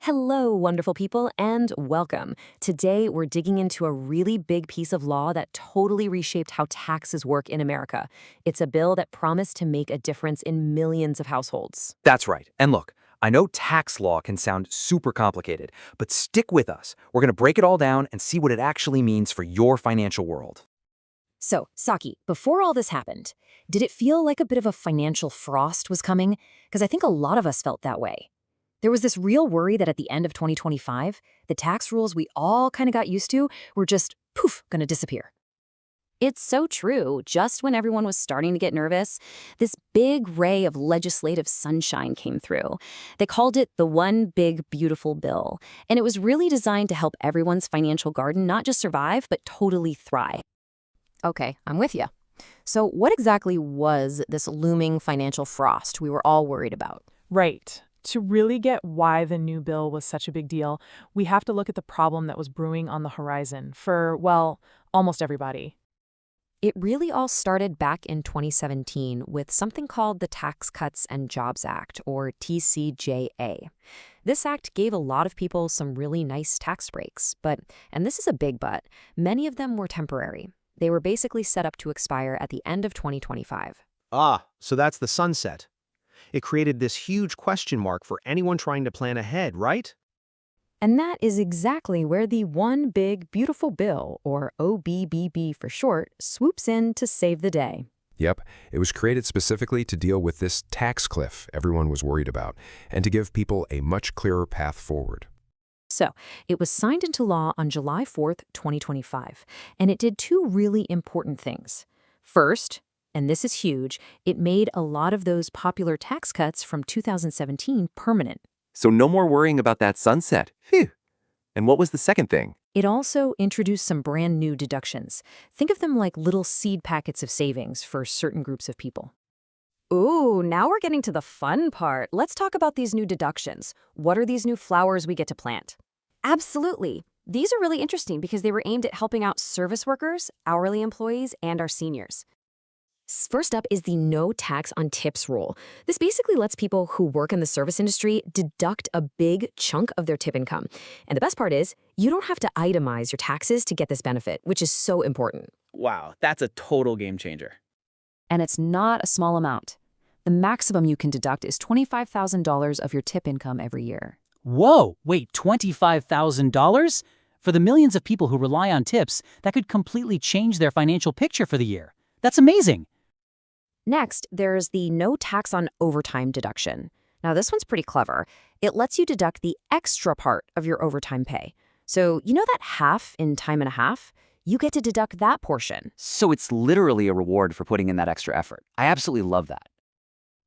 Hello, wonderful people, and welcome. Today, we're digging into a really big piece of law that totally reshaped how taxes work in America. It's a bill that promised to make a difference in millions of households. That's right. And look, I know tax law can sound super complicated, but stick with us. We're going to break it all down and see what it actually means for your financial world. So, Saki, before all this happened, did it feel like a bit of a financial frost was coming? Because I think a lot of us felt that way. There was this real worry that at the end of 2025, the tax rules we all kind of got used to were just, poof, going to disappear. It's so true. Just when everyone was starting to get nervous, this big ray of legislative sunshine came through. They called it the One Big Beautiful Bill, and it was really designed to help everyone's financial garden not just survive, but totally thrive. Okay, I'm with you. So what exactly was this looming financial frost we were all worried about? Right. To really get why the new bill was such a big deal, we have to look at the problem that was brewing on the horizon for, well, almost everybody. It really all started back in 2017 with something called the Tax Cuts and Jobs Act, or TCJA. This act gave a lot of people some really nice tax breaks, but, and this is a big but, many of them were temporary. They were basically set up to expire at the end of 2025. So that's the sunset. It created this huge question mark for anyone trying to plan ahead, right? And that is exactly where the One Big Beautiful Bill, or OBBB for short, swoops in to save the day. Yep, it was created specifically to deal with this tax cliff everyone was worried about, and to give people a much clearer path forward. So, it was signed into law on July 4th, 2025, and it did two really important things. First, and this is huge, it made a lot of those popular tax cuts from 2017 permanent. So no more worrying about that sunset. Phew. And what was the second thing? It also introduced some brand new deductions. Think of them like little seed packets of savings for certain groups of people. Ooh, now we're getting to the fun part. Let's talk about these new deductions. What are these new flowers we get to plant? Absolutely. These are really interesting because they were aimed at helping out service workers, hourly employees, and our seniors. First up is the no tax on tips rule. This basically lets people who work in the service industry deduct a big chunk of their tip income. And the best part is, you don't have to itemize your taxes to get this benefit, which is so important. Wow, that's a total game changer. And it's not a small amount. The maximum you can deduct is $25,000 of your tip income every year. Whoa, wait, $25,000? For the millions of people who rely on tips, that could completely change their financial picture for the year. That's amazing. Next, there's the no tax on overtime deduction. Now, this one's pretty clever. It lets you deduct the extra part of your overtime pay. So, you know that half in time and a half? You get to deduct that portion. So it's literally a reward for putting in that extra effort. I absolutely love that.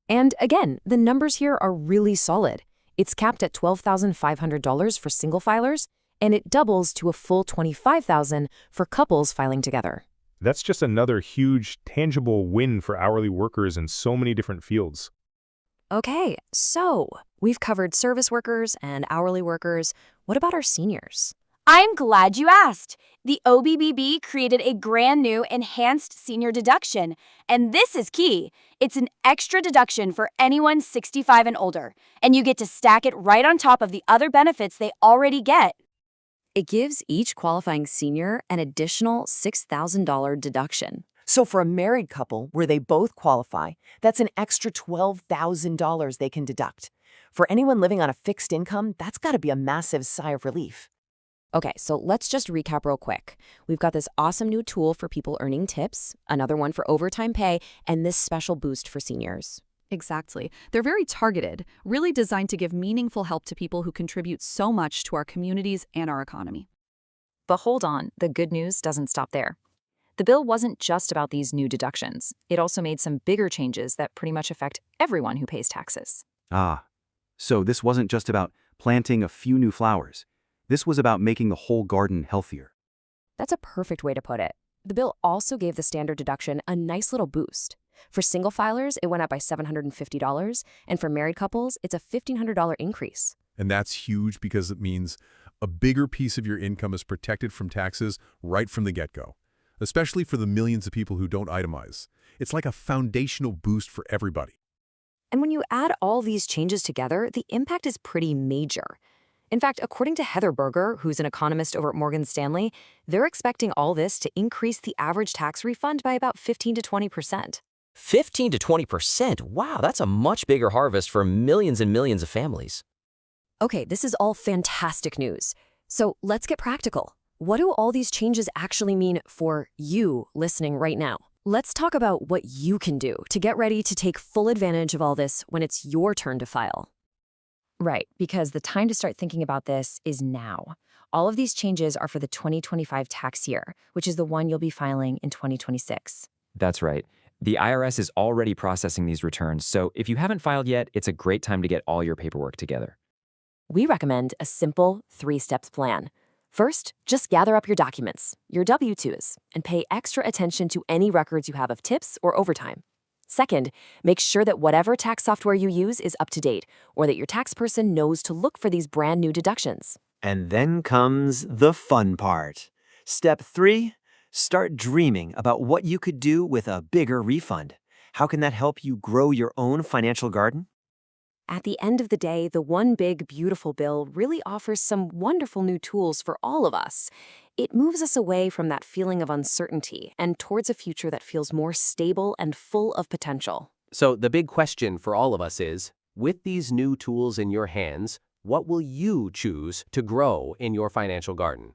And again, the numbers here are really solid. It's capped at $12,500 for single filers, and it doubles to a full $25,000 for couples filing together. That's just another huge, tangible win for hourly workers in so many different fields. Okay, so we've covered service workers and hourly workers. What about our seniors? I'm glad you asked. The OBBB created a brand new enhanced senior deduction, and this is key. It's an extra deduction for anyone 65 and older, and you get to stack it right on top of the other benefits they already get. It gives each qualifying senior an additional $6,000 deduction. So for a married couple where they both qualify, that's an extra $12,000 they can deduct. For anyone living on a fixed income, that's got to be a massive sigh of relief. Okay, so let's just recap real quick. We've got this awesome new tool for people earning tips, another one for overtime pay, and this special boost for seniors. Exactly. They're very targeted, really designed to give meaningful help to people who contribute so much to our communities and our economy. But hold on, the good news doesn't stop there. The bill wasn't just about these new deductions. It also made some bigger changes that pretty much affect everyone who pays taxes. So this wasn't just about planting a few new flowers. This was about making the whole garden healthier. That's a perfect way to put it. The bill also gave the standard deduction a nice little boost. For single filers, it went up by $750, and for married couples, it's a $1,500 increase. And that's huge because it means a bigger piece of your income is protected from taxes right from the get-go, especially for the millions of people who don't itemize. It's like a foundational boost for everybody. And when you add all these changes together, the impact is pretty major. In fact, according to Heather Berger, who's an economist over at Morgan Stanley, they're expecting all this to increase the average tax refund by about 15 to 20%. 15 to 20%? Wow, that's a much bigger harvest for millions and millions of families. Okay, this is all fantastic news. So let's get practical. What do all these changes actually mean for you listening right now? Let's talk about what you can do to get ready to take full advantage of all this when it's your turn to file. Right, because the time to start thinking about this is now. All of these changes are for the 2025 tax year, which is the one you'll be filing in 2026. That's right. The IRS is already processing these returns, so if you haven't filed yet, it's a great time to get all your paperwork together. We recommend a simple 3-step plan. First, just gather up your documents, your W-2s, and pay extra attention to any records you have of tips or overtime. Second, make sure that whatever tax software you use is up to date, or that your tax person knows to look for these brand new deductions. And then comes the fun part. Step 3, start dreaming about what you could do with a bigger refund. How can that help you grow your own financial garden? At the end of the day, the One Big Beautiful Bill really offers some wonderful new tools for all of us. It moves us away from that feeling of uncertainty and towards a future that feels more stable and full of potential. So the big question for all of us is, with these new tools in your hands, what will you choose to grow in your financial garden?